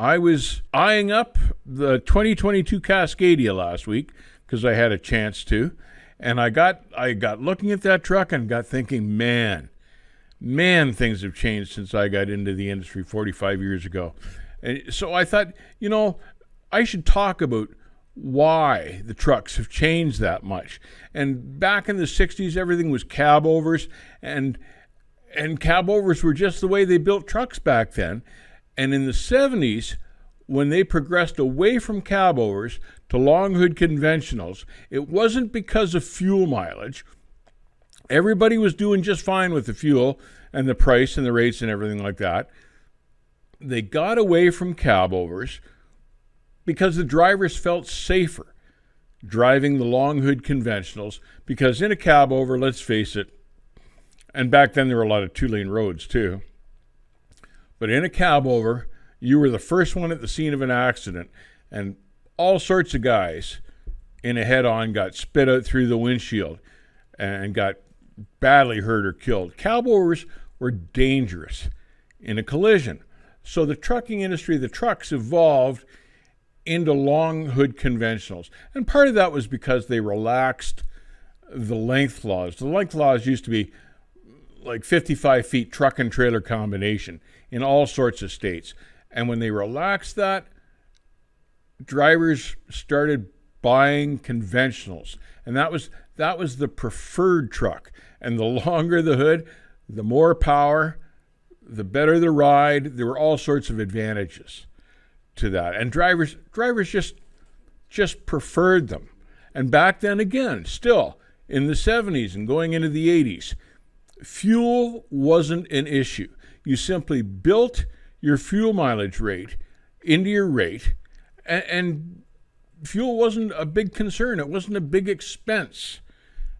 I was eyeing up the 2022 Cascadia last week because I had a chance to, and I got looking at that truck and got thinking, man, things have changed since I got into the industry 45 years ago. And so I thought, I should talk about why the trucks have changed that much. And back in the 60s, everything was cab overs, and cab overs were just the way they built trucks back then. And in the 70s, when they progressed away from cab overs to long hood conventionals, it wasn't because of fuel mileage. Everybody was doing just fine with the fuel and the price and the rates and everything like that. They got away from cab overs because the drivers felt safer driving the long hood conventionals, because in a cab over, let's face it, and back then there were a lot of two-lane roads too, but in a cab over, you were the first one at the scene of an accident, and all sorts of guys in a head-on got spit out through the windshield and got badly hurt or killed. Cab overs were dangerous in a collision. So the trucking industry, the trucks evolved into long hood conventionals. And part of that was because they relaxed the length laws. The length laws used to be like 55 feet truck and trailer combination in all sorts of states. And when they relaxed that, drivers started buying conventionals. And that was the preferred truck. And the longer the hood, the more power, the better the ride. There were all sorts of advantages to that. And drivers just preferred them. And back then again, still in the 70s and going into the 80s, fuel wasn't an issue. You simply built your fuel mileage rate into your rate, and fuel wasn't a big concern. It wasn't a big expense.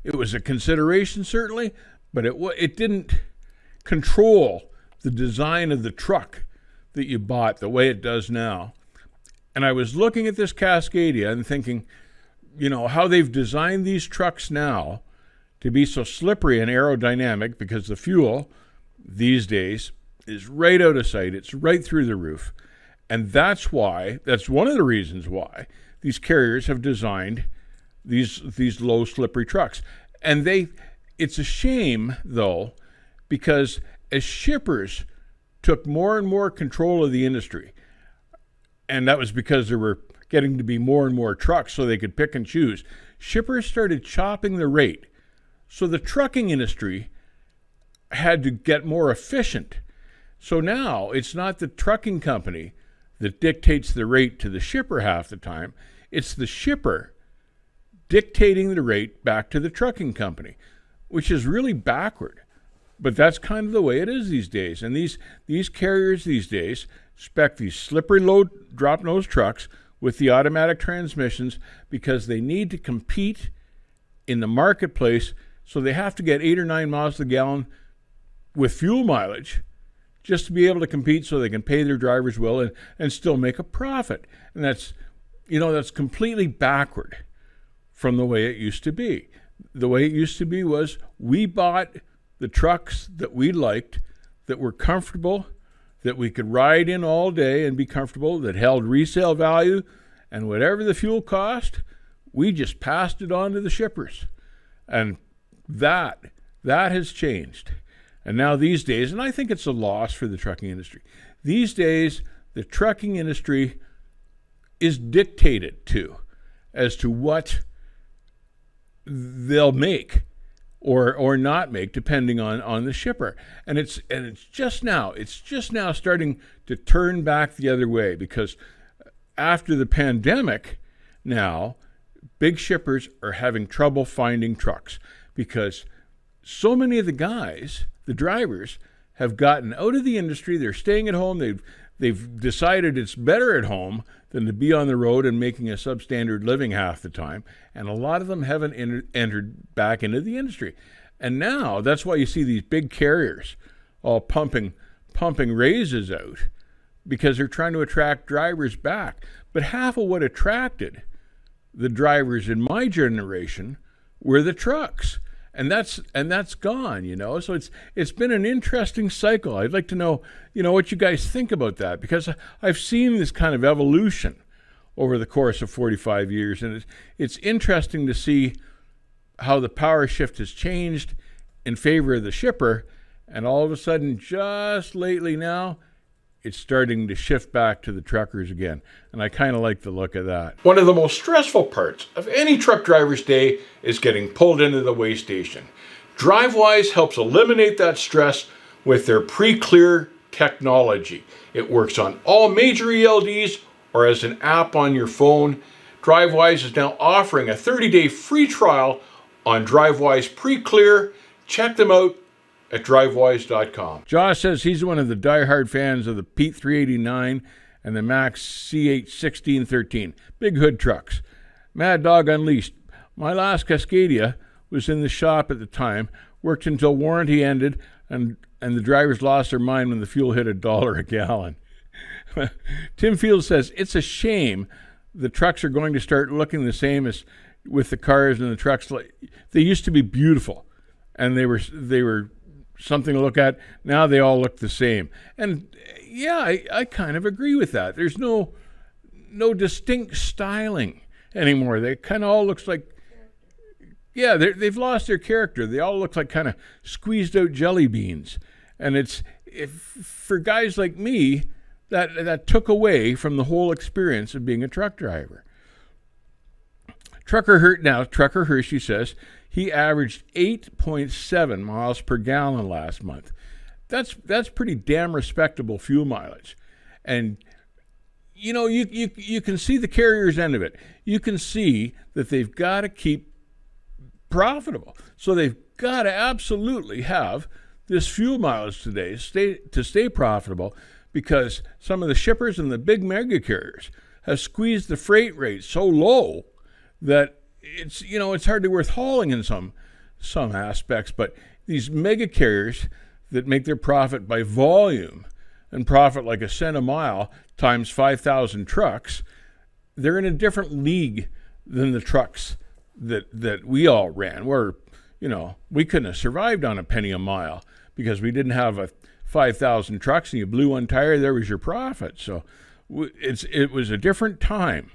It was a consideration, certainly, but it didn't control the design of the truck that you bought the way it does now. And I was looking at this Cascadia and thinking, how they've designed these trucks now to be so slippery and aerodynamic, because the fuel these days is right out of sight. It's right through the roof. And that's one of the reasons why these carriers have designed these low slippery trucks. And it's a shame, though, because as shippers took more and more control of the industry, and that was because there were getting to be more and more trucks so they could pick and choose, shippers started chopping the rate. So the trucking industry had to get more efficient. So now it's not the trucking company that dictates the rate to the shipper half the time. It's the shipper dictating the rate back to the trucking company, which is really backward. But that's kind of the way it is these days. And these carriers these days spec these slippery low drop nose trucks with the automatic transmissions because they need to compete in the marketplace. So they have to get 8 or 9 miles to the gallon with fuel mileage just to be able to compete, so they can pay their drivers well and still make a profit. And that's completely backward from the way it used to be. The way it used to be was we bought the trucks that we liked, that were comfortable, that we could ride in all day and be comfortable, that held resale value, and whatever the fuel cost, we just passed it on to the shippers. And that has changed. And now these days, and I think it's a loss for the trucking industry, these days the trucking industry is dictated to as to what they'll make or not make, depending on the shipper. And it's just now starting to turn back the other way, because after the pandemic now, big shippers are having trouble finding trucks because so many of the guys, the drivers, have gotten out of the industry. They're staying at home. They've decided it's better at home than to be on the road and making a substandard living half the time. And a lot of them haven't entered back into the industry. And now that's why you see these big carriers all pumping raises out, because they're trying to attract drivers back. But half of what attracted the drivers in my generation were the trucks. that's gone, you know. So it's been an interesting cycle. I'd like to know, you know, what you guys think about that, because I've seen this kind of evolution over the course of 45 years, and it's interesting to see how the power shift has changed in favor of the shipper, and all of a sudden, just lately now, it's starting to shift back to the truckers again. And I kind of like the look of that. One of the most stressful parts of any truck driver's day is getting pulled into the weigh station. DriveWise helps eliminate that stress with their pre-clear technology. It works on all major ELDs or as an app on your phone. DriveWise is now offering a 30-day free trial on DriveWise Pre-Clear. Check them out at drivewise.com. Josh says he's one of the diehard fans of the Pete 389 and the Max CH 1613. Big hood trucks. Mad Dog Unleashed. My last Cascadia was in the shop at the time, worked until warranty ended, and the drivers lost their mind when the fuel hit $1 a gallon. Tim Field says it's a shame the trucks are going to start looking the same as with the cars and the trucks. They used to be beautiful, and they were something to look at. Now they all look the same. And yeah, I kind of agree with that. There's no distinct styling anymore. They kind of all looks like, yeah, they've lost their character. They all look like kind of squeezed out jelly beans. And for guys like me, that took away from the whole experience of being a truck driver. Trucker Hershey says he averaged 8.7 miles per gallon last month. That's pretty damn respectable fuel mileage. And you know, you can see the carrier's end of it. You can see that they've got to keep profitable. So they've got to absolutely have this fuel mileage today to stay profitable, because some of the shippers and the big mega carriers have squeezed the freight rate so low that it's hardly worth hauling in some aspects. But these mega carriers that make their profit by volume and profit like a cent a mile times 5,000 trucks, they're in a different league than the trucks that we all ran, where, you know, we couldn't have survived on a penny a mile because we didn't have 5,000 trucks, and you blew one tire, there was your profit. So it was a different time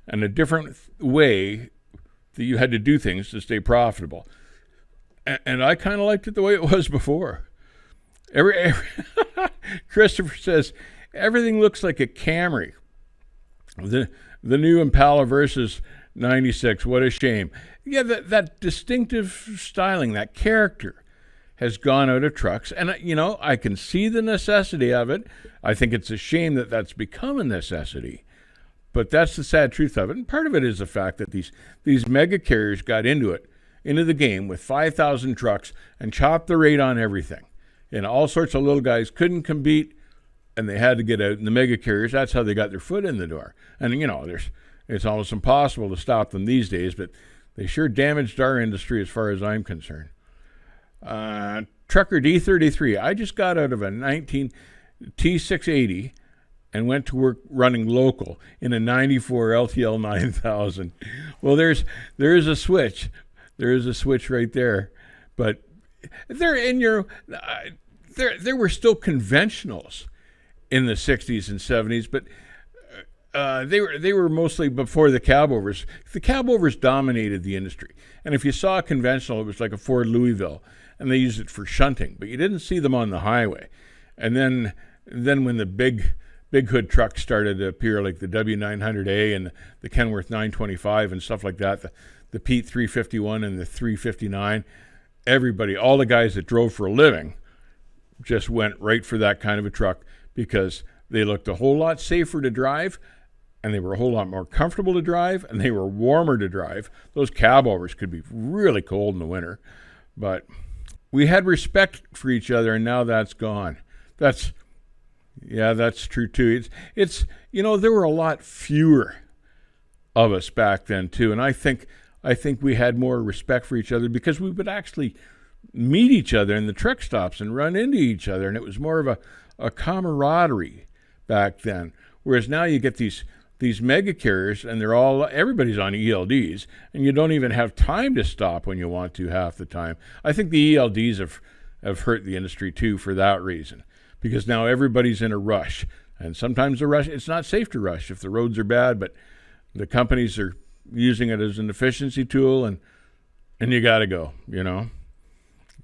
and a different way that you had to do things to stay profitable. And I kind of liked it the way it was before. Christopher says, everything looks like a Camry. The new Impala versus 96, what a shame. Yeah, that distinctive styling, that character has gone out of trucks. And, you know, I can see the necessity of it. I think it's a shame that that's become a necessity. But that's the sad truth of it. And part of it is the fact that these mega carriers got into the game with 5,000 trucks and chopped the rate on everything. And all sorts of little guys couldn't compete, and they had to get out. And the mega carriers, that's how they got their foot in the door. And, you know, it's almost impossible to stop them these days, but they sure damaged our industry as far as I'm concerned. Trucker D33, I just got out of a 19 T680 and went to work running local in a 94 LTL 9000. Well, there is a switch. There is a switch right there. But there were still conventionals in the 60s and 70s, but they were mostly before the cab overs. The cab overs dominated the industry. And if you saw a conventional, it was like a Ford Louisville, and they used it for shunting, but you didn't see them on the highway. And then when the big hood trucks started to appear, like the W900A and the Kenworth 925 and stuff like that, the Pete 351 and the 359, everybody, all the guys that drove for a living just went right for that kind of a truck, because they looked a whole lot safer to drive, and they were a whole lot more comfortable to drive, and they were warmer to drive. Those cab overs could be really cold in the winter, but we had respect for each other, and now that's gone. That's true too. It's you know, there were a lot fewer of us back then too, and I think we had more respect for each other because we would actually meet each other in the truck stops and run into each other, and it was more of a camaraderie back then. Whereas now you get these these mega carriers, and everybody's on ELDs, and you don't even have time to stop when you want to half the time. I think the ELDs have hurt the industry too for that reason, because now everybody's in a rush, and sometimes the rush, it's not safe to rush if the roads are bad, but the companies are using it as an efficiency tool, and you got to go,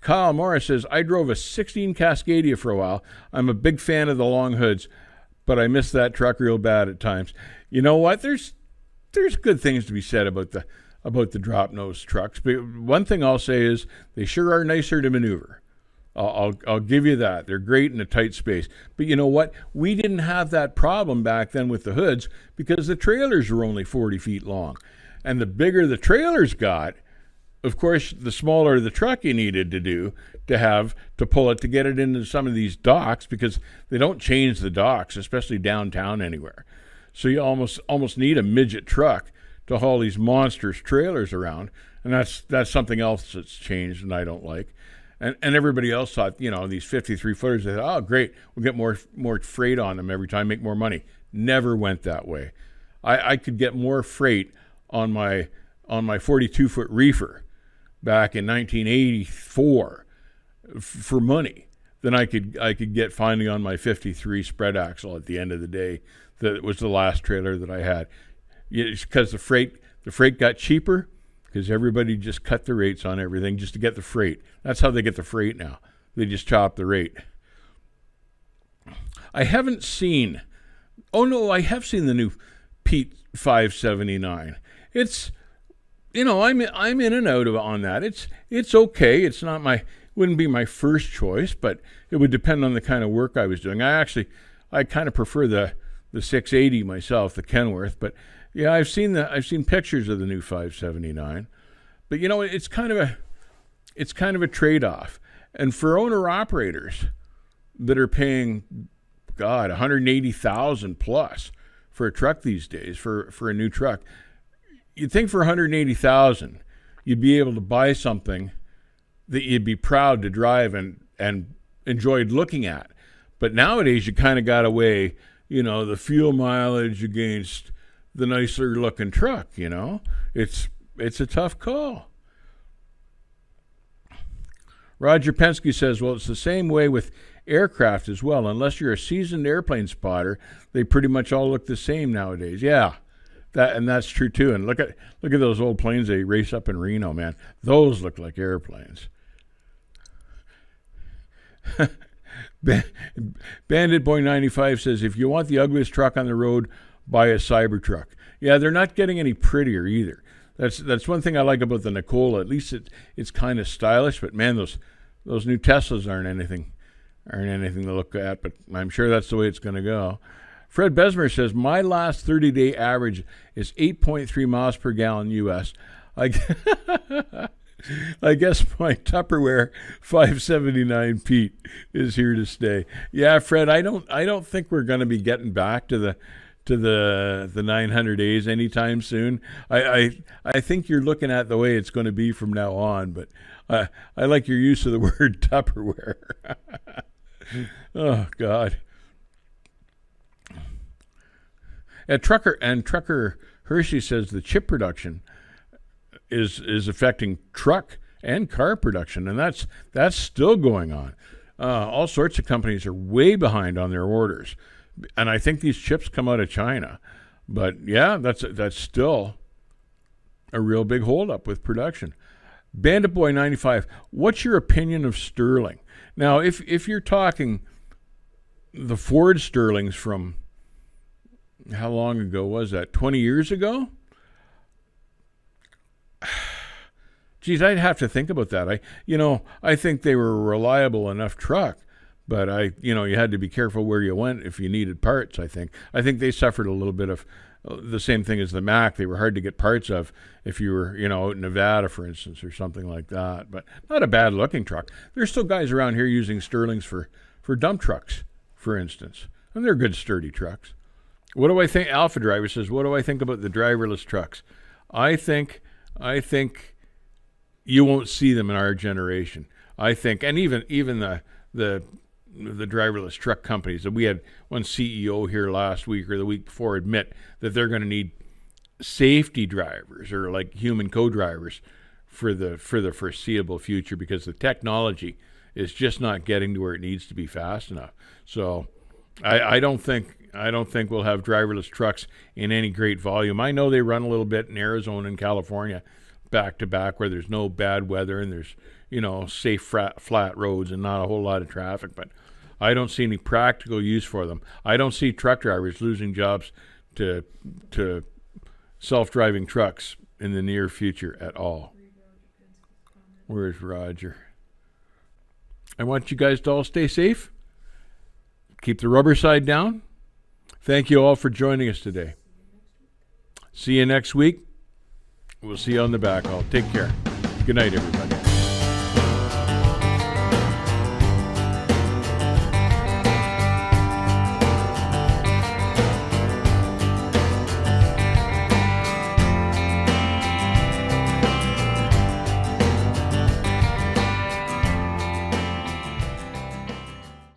Kyle Morris says, I drove a 16 Cascadia for a while. I'm a big fan of the long hoods, but I miss that truck real bad at times. You know what? There's good things to be said about the drop nose trucks. But one thing I'll say is they sure are nicer to maneuver. I'll give you that. They're great in a tight space. But you know what? We didn't have that problem back then with the hoods because the trailers were only 40 feet long. And the bigger the trailers got, of course, the smaller the truck you needed to pull it to get it into some of these docks, because they don't change the docks, especially downtown anywhere. So you almost need a midget truck to haul these monstrous trailers around, and that's something else that's changed and I don't like. And everybody else thought, these 53 footers, they thought, oh great, we'll get more freight on them every time, make more money. Never went that way. I could get more freight on my 42-foot reefer back in 1984 for money than I could get finally on my 53 spread axle at the end of the day. That was the last trailer that I had. It's because the freight got cheaper because everybody just cut the rates on everything just to get the freight. That's how they get the freight now. They just chop the rate. I haven't seen. Oh no, I have seen the new Pete 579. It's, I'm in and out on that. It's okay. It's not wouldn't be my first choice, but it would depend on the kind of work I was doing. I kind of prefer the 680 myself, the Kenworth, but yeah, I've seen pictures of the new 579. But it's kind of a trade-off. And for owner operators that are paying $180,000 plus for a truck these days, for a new truck, you'd think for $180,000 you'd be able to buy something that you'd be proud to drive and enjoyed looking at. But nowadays you kind of got to weigh, the fuel mileage against the nicer looking truck. It's a tough call. Roger Penske says, well, it's the same way with aircraft as well. Unless you're a seasoned airplane spotter, they pretty much all look the same nowadays. Yeah. That's true too. And look at those old planes they race up in Reno, man. Those look like airplanes. Bandit Boy 95 says, if you want the ugliest truck on the road, buy a Cybertruck. Yeah, they're not getting any prettier either. That's one thing I like about the Nikola. At least it's kind of stylish, but man, those new Teslas aren't anything to look at, but I'm sure that's the way it's going to go. Fred Besmer says, my last 30-day average is 8.3 miles per gallon U.S. I guess my Tupperware 579 Pete is here to stay. Yeah, Fred, I don't think we're going to be getting back to the 900 A's anytime soon. I think you're looking at the way it's going to be from now on, but I like your use of the word Tupperware. Oh, God. Trucker Hershey says the chip production is affecting truck and car production, and that's still going on. All sorts of companies are way behind on their orders, and I think these chips come out of China. But yeah, that's still a real big holdup with production. Bandit Boy 95, what's your opinion of Sterling? Now, if you're talking the Ford Sterlings from how long ago was that? 20 years ago? Geez, I'd have to think about that. I think they were a reliable enough truck, but you had to be careful where you went if you needed parts. I think they suffered a little bit of the same thing as the Mack. They were hard to get parts of if you were, out in Nevada, for instance, or something like that. But not a bad looking truck. There's still guys around here using Sterlings for dump trucks, for instance, and they're good, sturdy trucks. What do I think? Alpha Driver says, what do I think about the driverless trucks? I think you won't see them in our generation. I think, and even the the driverless truck companies. And we had one CEO here last week or the week before admit that they're going to need safety drivers or like human co-drivers for the foreseeable future, because the technology is just not getting to where it needs to be fast enough. So I don't think we'll have driverless trucks in any great volume. I know they run a little bit in Arizona and California back to back where there's no bad weather and there's, safe flat roads and not a whole lot of traffic, but I don't see any practical use for them. I don't see truck drivers losing jobs to self-driving trucks in the near future at all. Where's Roger? I want you guys to all stay safe. Keep the rubber side down. Thank you all for joining us today. See you next week. We'll see you on the back haul. Take care. Good night, everybody.